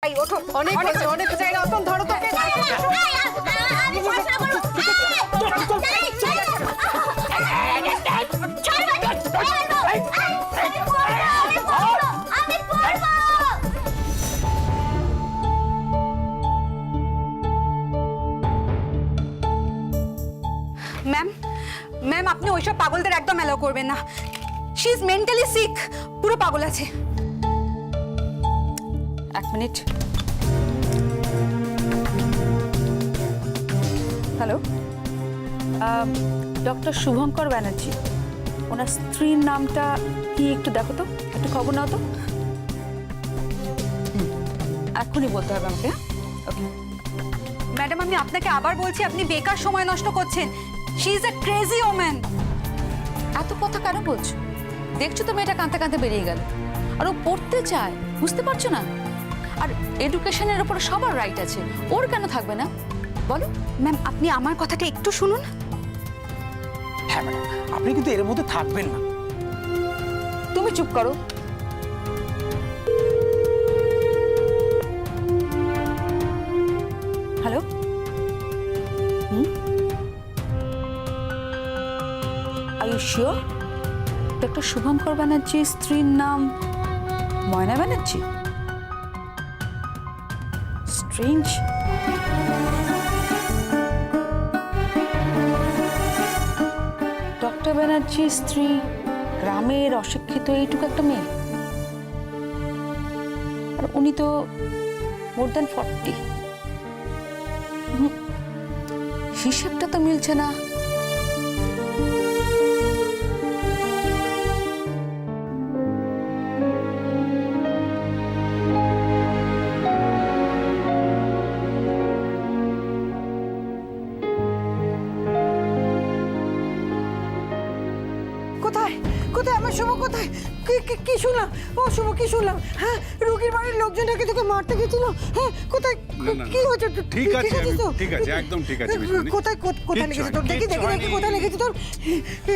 এই ওঠো, অনেক জায়গা অতন ধরো তো। ম্যাম ম্যাম, আপনি ওইসব পাগলদের একদম অ্যালাউ করবেন না। শি ইজ মেন্টালি সিক, পুরো পাগল আছে। এক মিনিট। হ্যালো, ডক্টর শুভঙ্কর ব্যানার্জি, ওনার স্ত্রীর নামটা কি একটু দেখো তো, একটু খবর নাও তো। এখনই বলতে হবে আমাকে। ওকে ম্যাডাম, আমি আপনাকে আবার বলছি, আপনি বেকার সময় নষ্ট করছেন। She is a crazy woman. এত কথা কেন বলছো? দেখছো তো মেয়েটা কাঁদতে কাঁদতে বেরিয়ে গেল, আর ও পড়তে চায়, বুঝতে পারছো না? আর এডুকেশনের উপর সবার রাইট আছে, ওর কেন থাকবে না বলো? ম্যাম, আপনি আমার কথাটা একটু শুনুন। হ্যাঁ ম্যাডাম, আপনি কিন্তু এর মধ্যে থাকবেন না। তুমি চুপ করো। Hello, are you sure doctor Shubhankar ব্যানার্জির স্ত্রীর নাম ময়না ব্যানার্জি? স্ট্রেঞ্জ। ডক্টর ব্যানার্জির স্ত্রী গ্রামের অশিক্ষিত এইটুকু একটা মেয়ে, আর উনি তো মোর দ্যান 40। হিসেবটা তো মিলছে না। কোথায় কোথায় আমার শুভ? কোথায়? কি শুনলাম? ও শুভ, কি শুনলাম? হ্যাঁ, রোগীর বাড়ির লোকজনটাকে তোকে মারতে গেছিল। হ্যাঁ, কোথায়? কি হয়েছে? ঠিক আছে, ঠিক আছে, একদম ঠিক আছে। কোথায় কোথায় লেগেছে তোর? দেখি দেখি দেখি কোথায় লেগেছে তোর।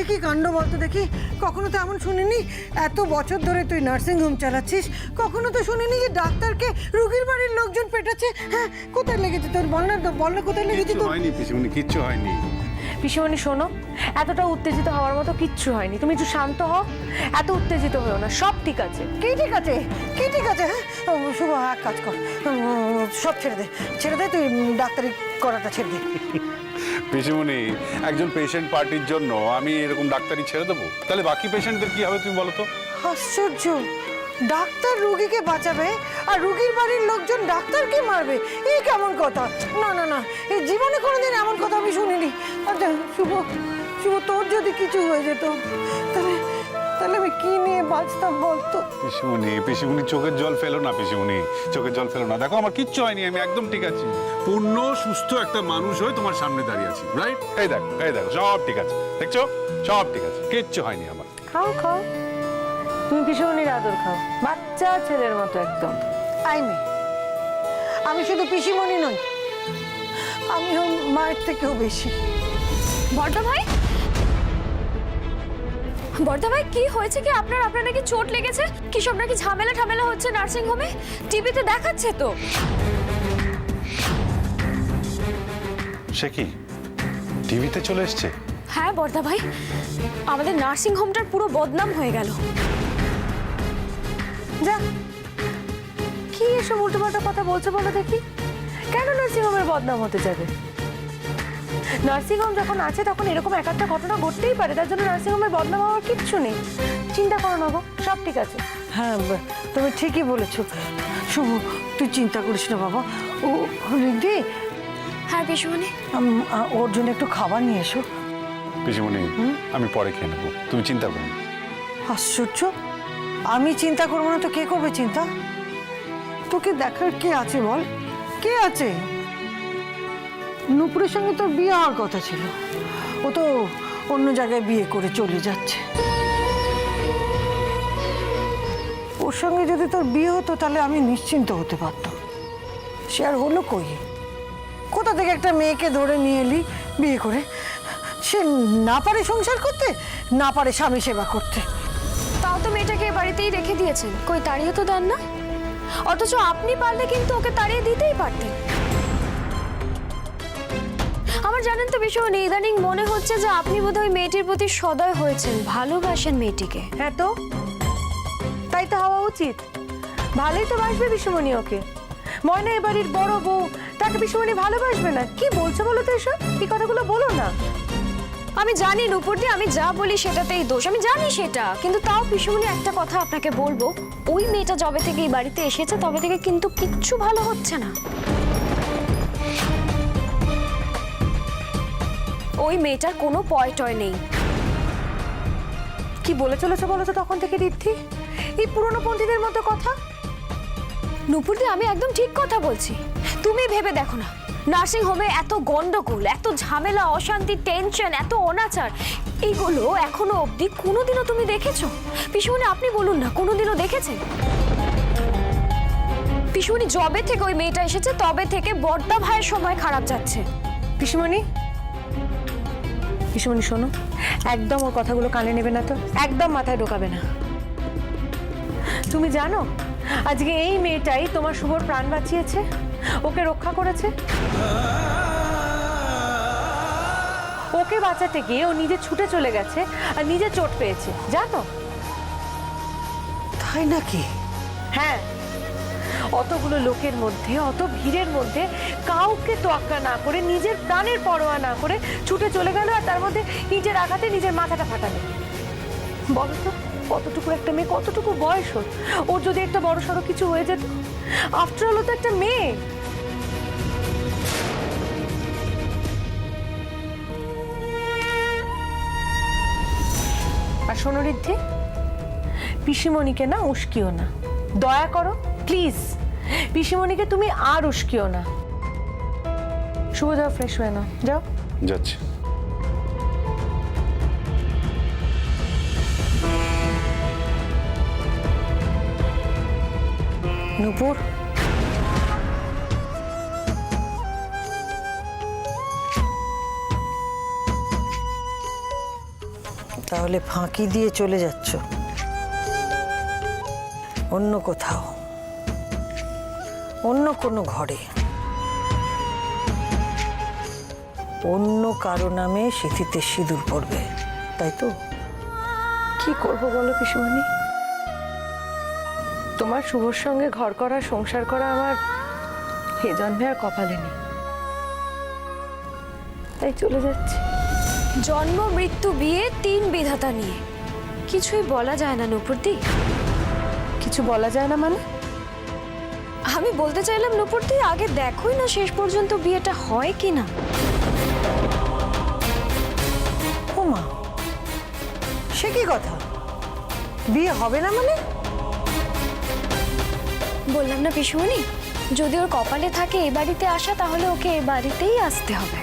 কি কাণ্ড বলতো দেখি। কখনো তো এমন শুনিনি, এত বছর ধরে তুই নার্সিং হোম চালাচ্ছিস, কখনো তো শুনিনি যে ডাক্তারকে রোগীর বাড়ির লোকজন পেটাচ্ছে। হ্যাঁ, কোথায় লেগেছে তোর? বল না কোথায় লেগেছে তোর? হয়নি পিসিমণি, কিচ্ছু হয়নি। পিসিমণি শোনো, এতটা উত্তেজিত হওয়ার মতো কিচ্ছু হয়নি, তুমি একটু শান্ত হও, এত উত্তেজিত হও না, সব ঠিক আছে। কি ঠিক আছে? কি ঠিক আছে? হ্যাঁ শুভ, এক কাজ কর, সব ছেড়ে দে, তুই ডাক্তারি করাটা ছেড়ে দে। পিসিমণি, একজন পেশেন্ট পার্টির জন্য আমি এরকম ডাক্তারি ছেড়ে দেবো? তাহলে বাকি পেশেন্টদের কি হবে তুমি বলো তো? আশ্চর্য, ডাক্তার রুগীকে বাঁচাবে আর রুগীর বাড়ির লোকজন ডাক্তারকে মারবে, এই কেমন কথা? না না না, এই জীবনে কোনোদিন এমন কথা আমি শুনিনি। আচ্ছা শুভ, তোর যদি কিছু হয়ে যেত তাহলে আমি কি নিয়ে বাঁচতাম বলতো? পিসিমণি চোখের জল ফেলো না, পিসিমণি চোখের জল ফেলো না। দেখো, আমার কিচ্ছু হয়নি, আমি একদম ঠিক আছি। পূর্ণ সুস্থ একটা মানুষ হয়ে তোমার সামনে দাঁড়িয়ে আছি, রাইট? এই দেখো সব ঠিক আছে, দেখছো? সব ঠিক আছে, কিচ্ছু হয়নি আমার। খাও, তুমি পিসিমণির আদর খাও, বাচ্চা ছেলের মতো একদম। আমি শুধু পিসিমণি নই, আমি মায়ের থেকেও বেশি। বর্দা ভাই, কি হয়েছে? কি আপনার নাকি চোট লেগেছে? কি সব নাকি ঝামেলা হচ্ছে নার্সিং হোমে? টিভিতে দেখাচ্ছে তো। সে কি টিভিতে চলে এসছে? হ্যাঁ বর্দা ভাই, আমাদের নার্সিং হোমটার পুরো বদনাম হয়ে গেল। যা, কি এসব উল্টোপাল্টা কথা বলছো বলো দেখি? কেন নার্সিং হোমের বদনাম হতে যাবে? নার্সিং হোম যখন আছে তখন এরকম এক একটা ঘটনা ঘটতেই পারে, তার জন্য নার্সিং হোমের বদনাম হওয়ার কিচ্ছু নেই। চিন্তা করো না গো, সব ঠিক আছে। হ্যাঁ, তুমি ঠিকই বলেছো শুভ, তুই চিন্তা করিস না বাবা। ও রিদ্ধি, হ্যাঁ পিসিমণি, ওর জন্য একটু খাবার নিয়ে এসো। পিসিমণি, আমি পরে খেয়ে নেবো, তুমি চিন্তা করো না। আশ্চর্য, আমি চিন্তা করবো না তো কে করবে চিন্তা? তোকে দেখার কে আছে বল? কে আছে? নূপুরের সঙ্গে তোর বিয়ে হওয়ার কথা ছিল, ও তো অন্য জায়গায় বিয়ে করে চলে যাচ্ছে। ওর সঙ্গে যদি তোর বিয়ে হতো তাহলে আমি নিশ্চিন্ত হতে পারতাম। সে আর হলো কই? কোথা থেকে একটা মেয়েকে ধরে নিয়ে এলি বিয়ে করে? সে না পারে সংসার করতে, না পারে স্বামী সেবা করতে। তাও তো মেয়েটাকে এ বাড়িতেই রেখে দিয়েছেন, কই তাড়িয়ে তো দেন না। অথচ আপনি পারলে কিন্তু ওকে তাড়িয়ে দিতেই পারতেন। আমার জানেন তো বিষয় ইদানিং মনে হচ্ছে যে আপনি বোধহয় মেয়েটির প্রতি সদয় হয়েছেন, ভালোবাসেন মেয়েটিকে। হ্যাঁ তো তাই তো হওয়া উচিত। ভালোই তো বাসবে পিসিমণি ওকে। ময়না এ বাড়ির বড় বউ, তাকে পিসিমণি ভালোবাসবে না? কি বলছো বলো তো এসব? এই কথাগুলো বলো না। আমি জানি নুপুরদি, আমি যা বলি সেটাতেই দোষ, আমি জানি সেটা, কিন্তু তাও পিসিমণি একটা কথা আপনাকে বলবো, ওই মেয়েটা যবে থেকে এই বাড়িতে এসেছে তবে থেকে কিন্তু কিচ্ছু ভালো হচ্ছে না। ওই মেয়েটার কোনো পয় টয় নেই। কি বলে চলেছো বলো তো তখন থেকে ঋদ্ধি? এই পুরনো পন্থীদের মতো কথা। নুপুরদি, আমি একদম ঠিক কথা বলছি। তুমি ভেবে দেখো না, নার্সিং হোমে এত গন্ডগোল, এত ঝামেলা, অশান্তি, টেনশন, এত অনাচার, এইগুলো এখনো অবধি কোনোদিনও তুমি দেখেছো? পিসিমণি আপনি বলুন না, কোনোদিনও দেখেছেন? পিসিমণি যবে থেকে ওই মেয়েটা এসেছে তবে থেকে বড়দা ভাইয়ের সময় খারাপ যাচ্ছে। পিসিমণি, পিসিমণি শোনো, একদম ওর কথাগুলো কানে নেবে না তো, একদম মাথায় ঢোকাবে না। তুমি জানো আজকে এই মেয়েটাই তোমার শুভর প্রাণ বাঁচিয়েছে, ওকে রক্ষা করেছে। ওকে বাঁচাতে গিয়ে ও নিজে ছুটে চলে গেছে আর নিজে চোট পেয়েছে, জানো? তাই নাকি? হ্যাঁ, অতগুলো লোকের মধ্যে, অত ভিড়ের মধ্যে কাউকে তোয়াক্কা না করে, নিজের প্রাণের পরোয়া না করে ছুটে চলে গেল, আর তার মধ্যে নিজের আঘাতে নিজের মাথাটা ফাটালো। বলো তো, কতটুকু একটা মেয়ে, কতটুকু বয়স ওর? ওর যদি একটা বড় সড়ো কিছু হয়ে যেত, আফটার অল তো একটা মেয়ে। আর শোনো ঋদ্ধি, পিসিমণিকে না উস্কিও না, দয়া করো প্লিজ। পিসিমণিকে তুমি আর উস্কিও না। শুভ, যাও ফ্রেশ হয়ে নাও, যাও। যাচ্ছে। নূপুর, তাহলে ফাঁকি দিয়ে চলে যাচ্ছ অন্য কোথাও, অন্য কোনো ঘরে, অন্য কারো নামে সিঁথিতে সিঁদুর পড়বে, তাই তো? কি করবো বলো পিসিমণি? তোমার শুভর সঙ্গে ঘর করা, সংসার করা আমার হে জন্মে আর কপালে নেই, তাই চলে যাচ্ছি। জন্ম, মৃত্যু, বিয়ে, তিন বিধাতা নিয়ে কিছুই বলা যায় না নুপুরদি। কিছু বলা যায় না মানে? আমি বলতে চাইলাম নুপুরদি, আগে দেখোই না শেষ পর্যন্ত বিয়েটা হয় কি না। ও মা, সে কি কথা? বিয়ে হবে না মানে? বললাম না পিসিমণি, যদি ওর কপালে থাকে এ বাড়িতে আসা, তাহলে ওকে এ বাড়িতেই আসতে হবে।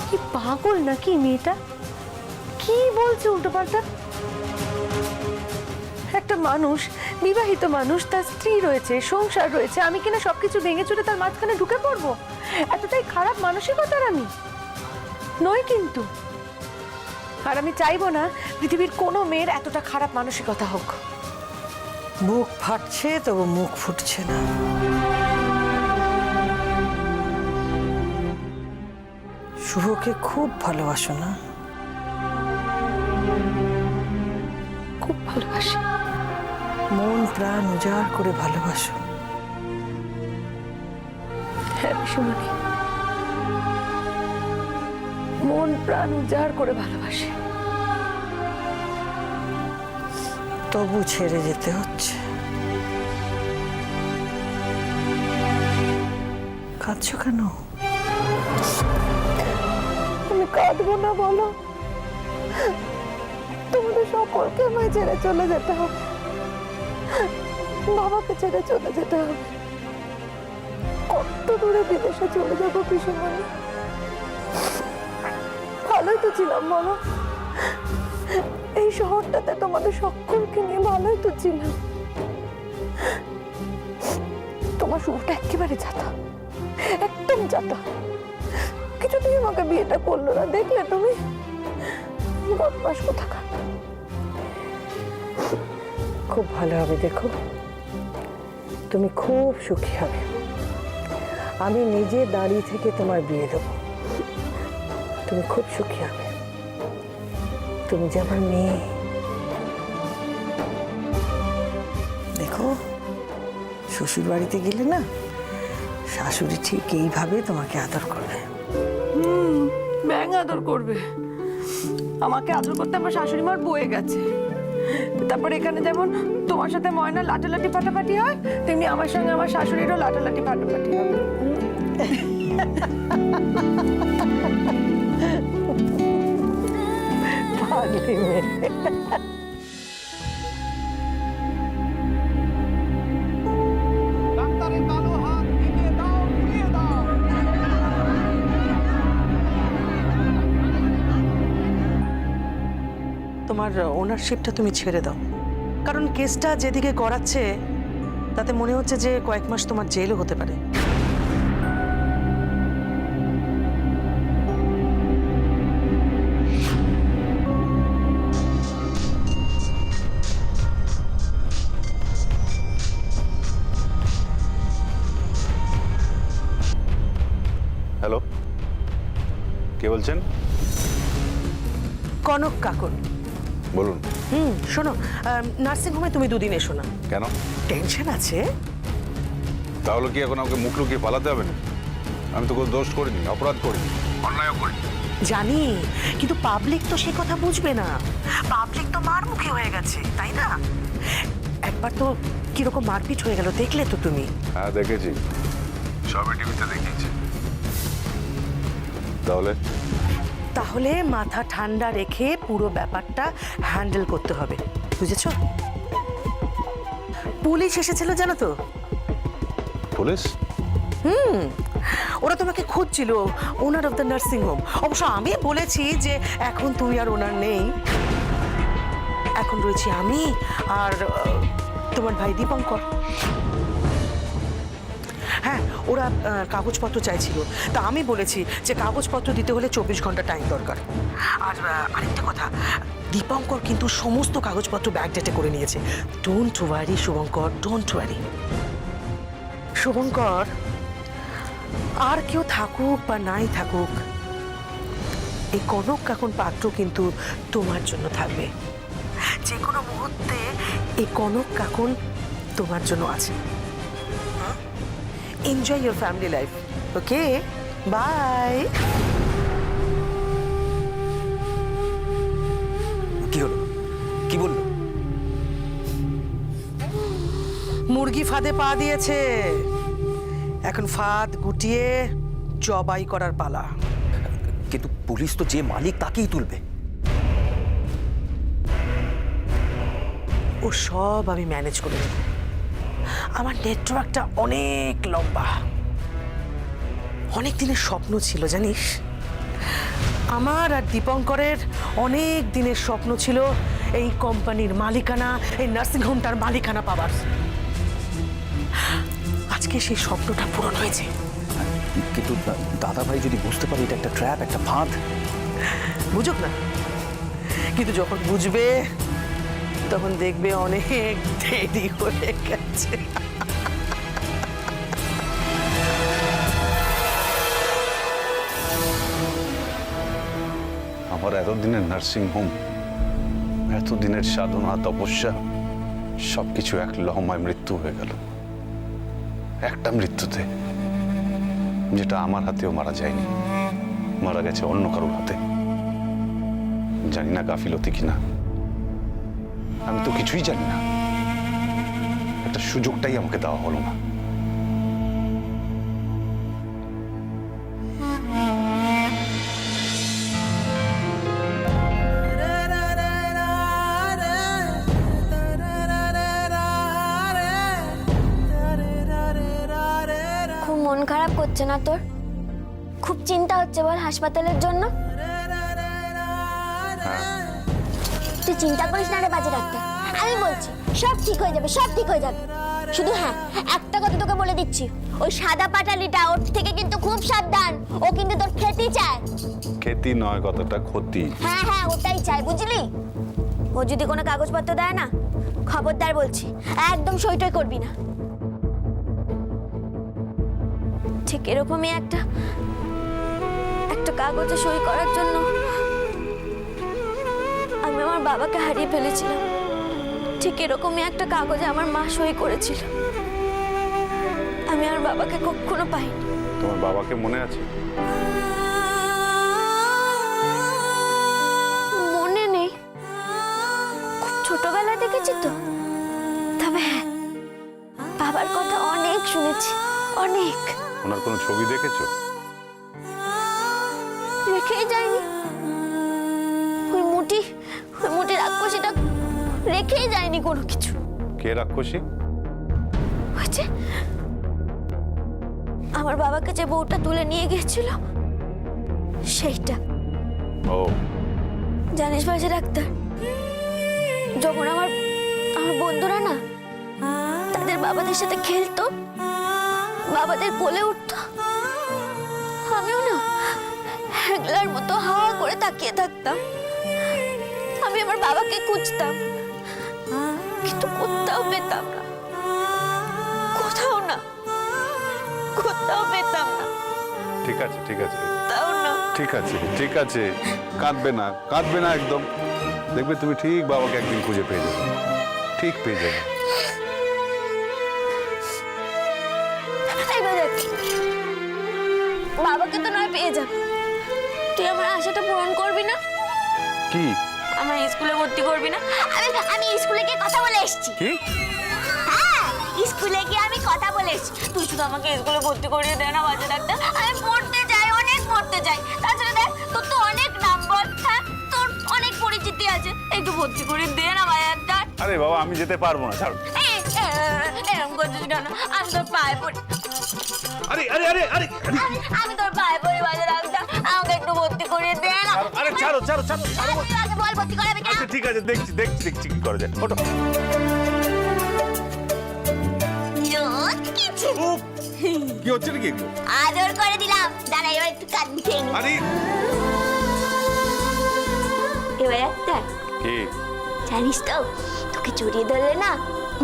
কি পাগল নাকি মেয়েটা? কি বলছে উল্টোপাল্টা? একটা মানুষ, বিবাহিত মানুষ, তার স্ত্রী রয়েছে, সংসার রয়েছে, আমি কিনা সবকিছু ভেঙে চুরে তার মাঝখানে ঢুকে পড়বো? এতটাই খারাপ মানসিকতার আমি নই কিন্তু। আর আমি চাইবো না পৃথিবীর কোনো মেয়ের এতটা খারাপ মানসিকতা হোক। বুক ফাটছে তবু মুখ ফুটছে না। শুভকে খুব ভালোবাসো না? খুব ভালোবাসি, মন প্রাণ উজাড় করে ভালোবাসো। হ্যাঁ পিসিমণি, মন প্রাণ উজাড় করে ভালোবাসি। তবু ছেড়ে যেতে হচ্ছে। কাঁদছো কেন? আমি কাঁদবো না বলো? তোমাদের সকলকে আমায় ছেড়ে চলে যেতে হবে, বাবাকে ছেড়ে চলে যেতে হবে। কত দূরে বিদেশে চলে যাবো পিসিমণি? ভালোই তো ছিলাম বলো, এই শহরটাতে তোমাদের সকলকে নিয়ে ভালোই তো ছিলাম। তোমার শুভটা একেবারে যাতা, একদম যাতা। কিছুতেই আমাকে বিয়েটা করলো না, দেখলে তুমি? বদমাস কোথাকার। খুব ভালো হবে, দেখো তুমি খুব সুখী হবে। আমি নিজে দাঁড়িয়ে থেকে তোমার বিয়ে দেবো, তুমি খুব সুখী হবে। তুমি যে আমার মেয়ে। দেখো, শ্বশুর বাড়িতে গেলে না শাশুড়ি ঠিক এইভাবে তোমাকে আদর করবে। ব্যাং আদর করবে। আমাকে আদর করতে আমার শাশুড়ি মার বয়ে গেছে। তারপর এখানে যেমন তোমার সাথে ময়না লাটালাটি ফাটাফাটি হয়, তেমনি আমার সঙ্গে আমার শাশুড়িরও লাটালাটি ফাটাফাটি হবে। পাগলি মেয়ে। তোমার ওনারশিপটা তুমি ছেড়ে দাও, কারণ কেসটা যেদিকে গড়াচ্ছে তাতে মনে হচ্ছে যে কয়েক মাস তোমার জেলও হতে পারে। হ্যালো, কে বলছেন? কনক কাকন। বলুন। শোনো, নার্সিংহোমে তুমি দুদিন এসো না। কেন? টেনশন আছে। তাহলে কি এখন আমাকে মুখ লুকিয়ে পালাতে হবে না? আমি তো কোনো দোষ করিনি, অপরাধ করিনি, অন্যায়ও করিনি। জানি, কিন্তু পাবলিক তো সে কথা বুঝবে না। পাবলিক তো মারমুখী হয়ে গেছে, তাই না? একবার তো কিরকম মারপিট হয়ে গেল, দেখলে তো তুমি? হ্যাঁ, দেখেছি, সবই টিভিতে দেখিয়েছি। তাহলে মাথা ঠান্ডা রেখে পুরো ব্যাপারটা হ্যান্ডেল করতে হবে, বুঝেছো? পুলিশ এসেছিল জানো তো? পুলিশ? ওরা তোমাকে খুঁজছিল, owner of the nursing home. অবশ্য আমি বলেছি যে এখন তুমি আর ওনার নেই, এখন রয়েছি আমি আর তোমার ভাই দীপঙ্কর। হ্যাঁ, ওরা কাগজপত্র চাইছিল, তা আমি বলেছি যে কাগজপত্র দিতে হলে 24 ঘন্টা টাইম দরকার। আর আরেকটা কথা, দীপঙ্কর কিন্তু সমস্ত কাগজপত্র ব্যাকডেটে করে নিয়েছে। Don't worry Shubhankar, don't worry. Shubhankar, আর কেউ থাকুক বা নাই থাকুক, এই কনক কাকন পাত্র কিন্তু তোমার জন্য থাকবে। যে কোনো মুহূর্তে এই কনক কাকন তোমার জন্য আছে। Enjoy your family life, okay? Bye. কি হলো? কি বললো? মুরগি ফাঁদে পা দিয়েছে, এখন ফাঁদ গুটিয়ে জবাই করার পালা। কিন্তু পুলিশ তো যে মালিক তাকেই তুলবে। ও সব আমি ম্যানেজ করে নেব। আমার নেটওয়ার্কটা অনেক লম্বা, অনেক দিনের স্বপ্ন ছিল জানিস। আমার আর দীপঙ্করের অনেক দিনের স্বপ্ন ছিল এই কোম্পানির মালিকানা, এই নার্সিংহোমটার মালিকানা পাবার। আজকে সেই স্বপ্নটা পূরণ হয়েছে। কিন্তু দাদা ভাই যদি বুঝতে পারে এটা একটা ট্র্যাপ, একটা ফাঁদ। বুঝুক না, কিন্তু যখন বুঝবে তখন দেখবে অনেক দেরি হয়ে গেছে। আমার এতদিনের নার্সিং হোম, এতদিনের সাধনা তপস্যা সবকিছু এক লহমায় মৃত্যু হয়ে গেল। একটা মৃত্যুতে, যেটা আমার হাতেও মারা যায়নি, মারা গেছে অন্য কারোর হাতে। জানি না গাফিলতি কিনা, আমি তো কিছুই জানি না। একটা সুযোগটাই আমাকে দেওয়া হলো না। খুব মন খারাপ করছে না তোর? খুব চিন্তা হচ্ছে বল হাসপাতালের জন্য? তুই চিন্তা করিস না রে বাজে ডাক্তার, আমি বলছি সব ঠিক হয়ে যাবে, সব ঠিক হয়ে যাবে। শুধু হ্যাঁ একটা কথা তোকে বলে দিচ্ছি, ওই সাদা পাটালিটা ওর থেকে কিন্তু খুব সাবধান, ও কিন্তু তোর খেতে চায়। খেতি নয়, কতটা ক্ষতি। হ্যাঁ হ্যাঁ ওটাই চাই, বুঝলি? ও যদি কোনো কাগজপত্র দেয় না, খবরদার বলছি একদম সই টই করবি না। ঠিক এরকমই একটা কাগজে সই করার জন্য আমি আমার বাবাকে হারিয়ে ফেলেছিলাম। ঠিক এরকমই একটা কাগজে আমার মা সই করেছিল। আমি আর বাবাকে কখনো পাইনি। তোমার বাবাকে মনে আছে? মনে নেই, খুব ছোটবেলা দেখেছি তো। তবে হ্যাঁ, বাবার কথা অনেক শুনেছি, অনেক। ওনার কোনো ছবি দেখেছো? রেখেই যায়নি, ওই মুটি রাক্ষসীটা রেখেই যায়নি কোনো কিছু। কে রাক্ষসী? হয়েছে আমার বাবাকে যে বউটা তুলে নিয়ে গিয়েছিল সেইটা। ও জানিস বাজে ডাক্তার, যখন আমার বন্ধুরা না তাদের বাবাদের সাথে খেলতো, বাবাদের কোলে উঠতো, আমিও না হ্যাংলার মতো হাওয়া করে তাকিয়ে থাকতাম। আমি আমার বাবাকে খুঁজতাম, কিন্তু কোথাও পেতাম না, কোথাও পেতাম না। ঠিক আছে, ঠিক আছে, তাও না। ঠিক আছে, ঠিক আছে, কাঁদবে না একদম। দেখবে তুমি ঠিক বাবাকে একদিন খুঁজে পেয়ে যাবে, ঠিক পেয়ে যাবে। এইবার দেখ, বাবাকে তো নয় পেয়ে যাব, তুই আমার আশাটা পূরণ করবি না? কি? আমার স্কুলে ভর্তি করবি না? আমি স্কুলে গিয়ে কথা বলে এসেছি। কি? হ্যাঁ, স্কুলে গিয়ে আমি কথা বলে এসেছি। তুই শুধু আমাকে স্কুলে ভর্তি করিয়ে দে না বাজে ডাক্তার, আমি পড়তে চাই, অনেক পড়তে চাই। তাছাড়া দেখ, তোর তো অনেক নাম্বার, হ্যাঁ তোর অনেক পরিচিতি আছে, একটু ভর্তি করে দে না বাজে ডাক্তার। আরে বাবা, আমি যেতে পারবো না, ছাড়ো। এরকম করছিস কেন? আমি তোর পায়ে পড়ি। আরে আরে আরে আরে আমি তোর পায়ে পড়ি বাজে ডাক্তার, আমাকে একটু ভর্তি করিয়ে দে না। আরে ছাড়ো ছাড়ো ছাড়ো ছাড়ো। তুই আগে বল ভর্তি করাবি কেন? আচ্ছা ঠিক আছে, দেখছি কি করা যায়। ওঠো। উফ, কি হচ্ছে নাকি এগুলো? আদর করে দিলাম, দাঁড়া এবার একটু কাঁদ মিঠিয়ে নি। আরে এবার একটা কি? জানিস তো, তোকে জড়িয়ে ধরলে না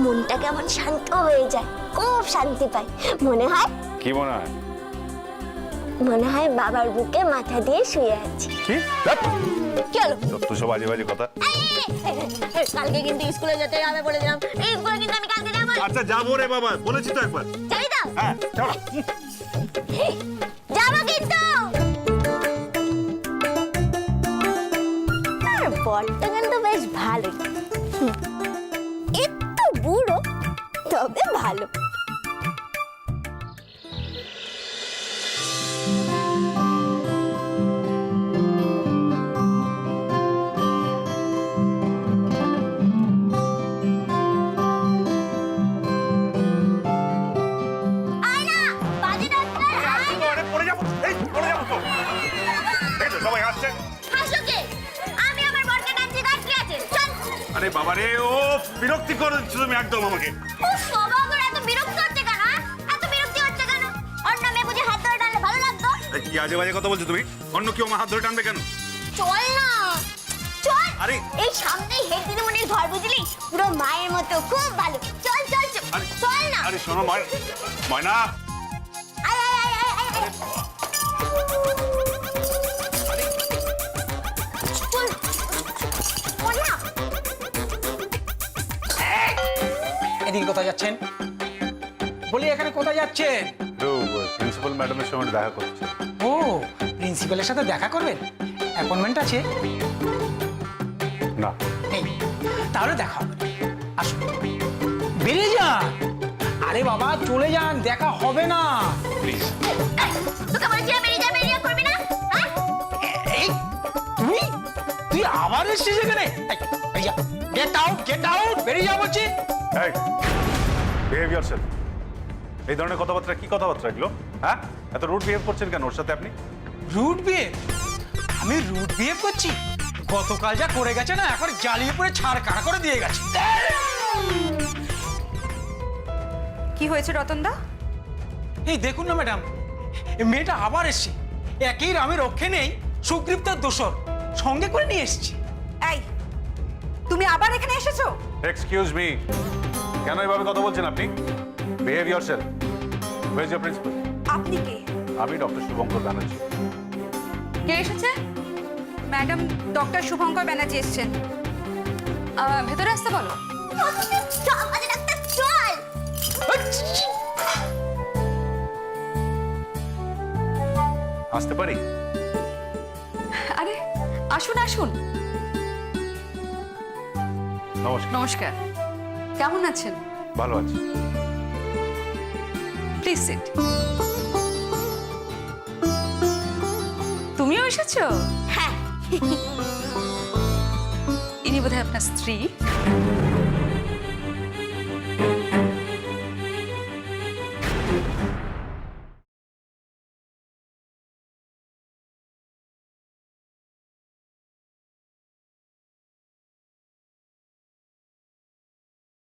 মনটা কেমন শান্ত হয়ে যায়, খুব শান্তি পাই। মনে হয় কি মনে হয়? বাবার বুকে মাথা দিয়ে শুয়ে আছি। কি? ধ্যাৎ, কি হলো? যত সব বাজে বাজে কথা। কালকে কিন্তু স্কুলে যেতে হবে বলে দিলাম। এই স্কুলে কিন্তু আমি কালকে যাবো। আচ্ছা যাবো রে বাবা, বলেছি তো একবার। যাবি তো? হ্যাঁ চলো। যাবো কিন্তু। আর বলটা কিন্তু বেশ ভালোই, একটু বুড়ো তবে ভালো। আরে বাবা রে, ও বিরক্তি করে দিচ্ছ তুমি একদম আমাকে। কি আজে বাজে কথা বলছো তুমি? অন্য কেউ আমার হাত ধরে টানবে কেন? চল না, চল। আরে এই সামনেই হেড দিদিমণির ঘর, বুঝলি? পুরো মায়ের মতো, খুব ভালো। চল চল চল, চল না। আরে শোনো ময়না, আয় আয় আয় আয় আয় আয়। চল চল না। এদিকে কোথায় যাচ্ছেন? বলি এখানে কোথায় যাচ্ছেন? প্রিন্সিপাল ম্যাডামের সঙ্গে দেখা করছে। ও, প্রিন্সিপালের সাথে দেখা করবেন? অ্যাপয়েন্টমেন্ট আছে? না নেই, তাহলে দেখা হবে। আসুন, বেরিয়ে যান। আরে বাবা চলে যান, দেখা হবে না প্লিজ। তোকে বলছি না বেরিয়ে যা, বেরিয়ে করবি না? এই তুই আবার এসেছিস এখানে? গেট আউট, বেরিয়ে যা বলছি। এই বিহেভ ইয়োরসেলফ। এই ধরনের কথাবার্তা, কি কথাবার্তা এগুলো? হ্যাঁ, এত রুড বিহেভ করছেন কেন ওর সাথে আপনি? Rude behave? আমি রুড বিহেভ করছি? গতকাল যা করে গেছে না, এখন জ্বালিয়ে পড়ে ছাড় কাটা করে দিয়ে গেছে। কি হয়েছে রতনদা? এই দেখুন না ম্যাডাম, মেয়েটা আবার এসছে। একই রামে রক্ষে নেই, সুগ্রীব তার দোসর সঙ্গে করে নিয়ে এসছি। এই, তুমি আবার এখানে এসেছো? এক্সকিউজ মি, কেন এভাবে কথা বলছেন আপনি? Behave yourself. Where is your principal? আপনি কে? আমি ডক্টর শুভঙ্কর ব্যানার্জি। কে এসেছে? ম্যাডাম, ডক্টর শুভঙ্কর ব্যানার্জি এসেছেন। ভেতরে আসতে বলো। চল বাজে ডাক্তার চল। আসতে পারি? আরে আসুন আসুন। নমস্কার। নমস্কার, কেমন আছেন? ভালো আছি। Please sit. তুমিও এসেছো? হ্যাঁ, ইনি বোধহয় আপনার স্ত্রী।